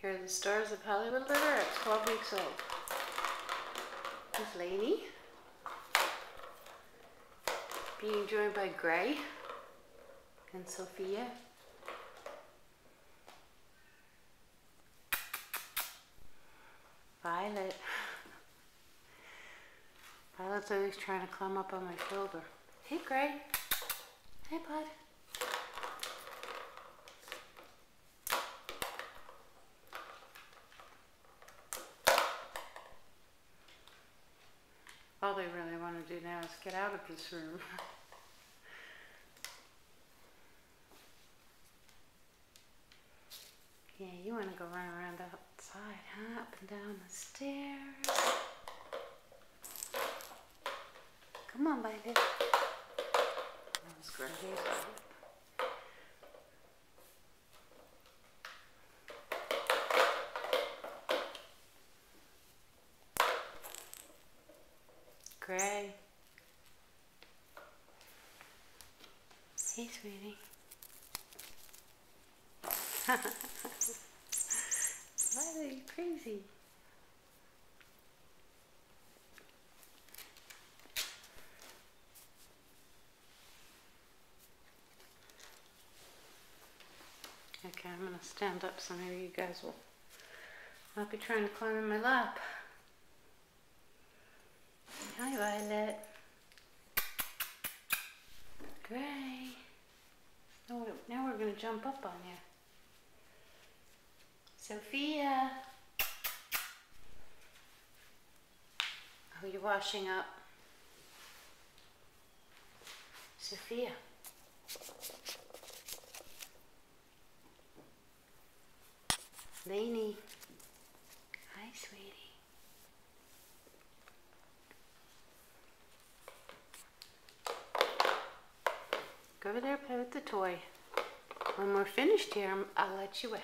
Here are the stars of Hollywood Litter at 12 weeks old. Here's Lainey, being joined by Gray and Sophia. Violet. Violet's always trying to climb up on my shoulder. Hey, Gray. Hey, bud. All they really want to do now is get out of this room. Yeah, you want to go run around outside, huh? Up and down the stairs. Come on, baby. That was great. Gray. Hey, sweetie. Why are you crazy? Okay, I'm going to stand up so maybe you guys will not be trying to climb in my lap. Hi, Violet. Gray. Now we're going to jump up on you. Sophia. Oh, you're washing up. Sophia. Lainey. Hi, sweetie. Go over there, play with the toy. When we're finished here, I'll let you out.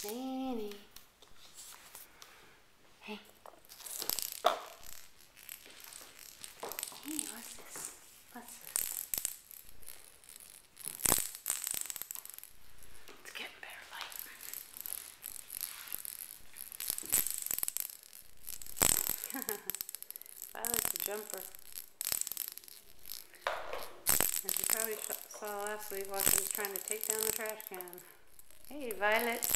Lainey. Hey. Hey, what's this? What's this? It's getting better light. Violet's a jumper. As you probably saw last week while she was trying to take down the trash can. Hey, Violet.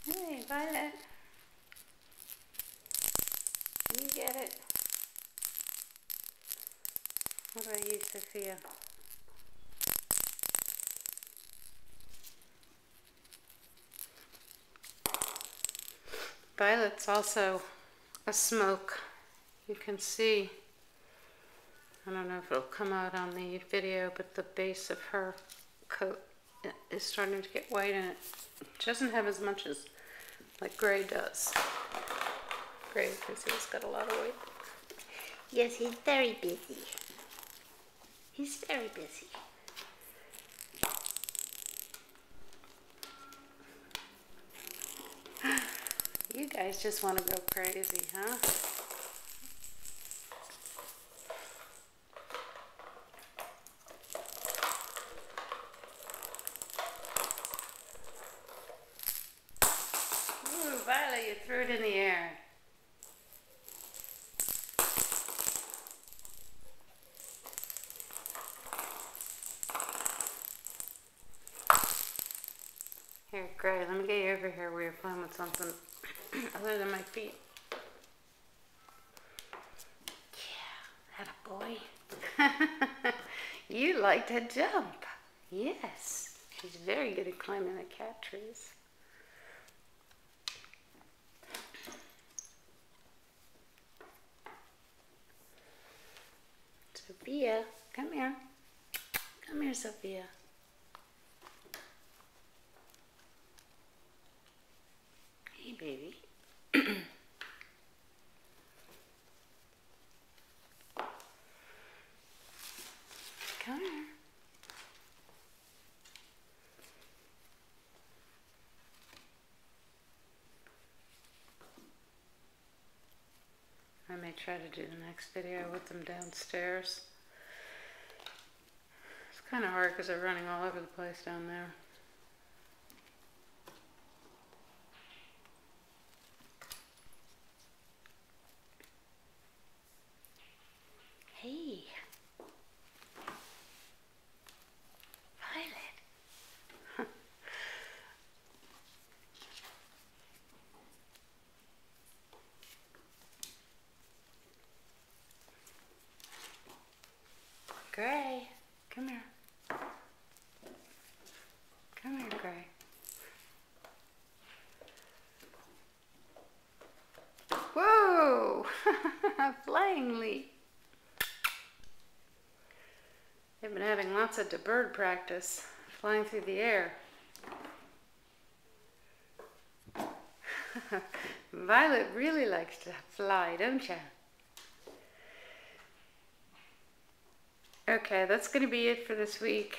Hey, Violet. You get it. What about you, Sophia? Violet's also a smoke. You can see, I don't know if it'll come out on the video, but the base of her coat is starting to get white, and it doesn't have as much as like Gray does. Gray, because he's got a lot of weight. Yes, he's very busy. He's very busy. You guys just want to go crazy, huh? Ooh, Violet, you threw it in the air. Here, Gray, let me get you over here where you're playing with something other than my feet. Yeah, that a boy. You like to jump. Yes, she's very good at climbing the cat trees. Sophia, come here. Come here, Sophia. Hey, baby. Come here. may try to do the next video with them downstairs. It's kind of hard because they're running all over the place down there. Hey, Violet. Gray, come here. Come here, Gray. Whoa! Flying leap. They've been having lots of bird practice, flying through the air. Violet really likes to fly, don't you? Okay, that's going to be it for this week.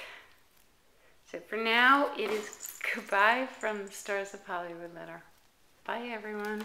So for now, it is goodbye from the Stars of Hollywood letter. Bye, everyone.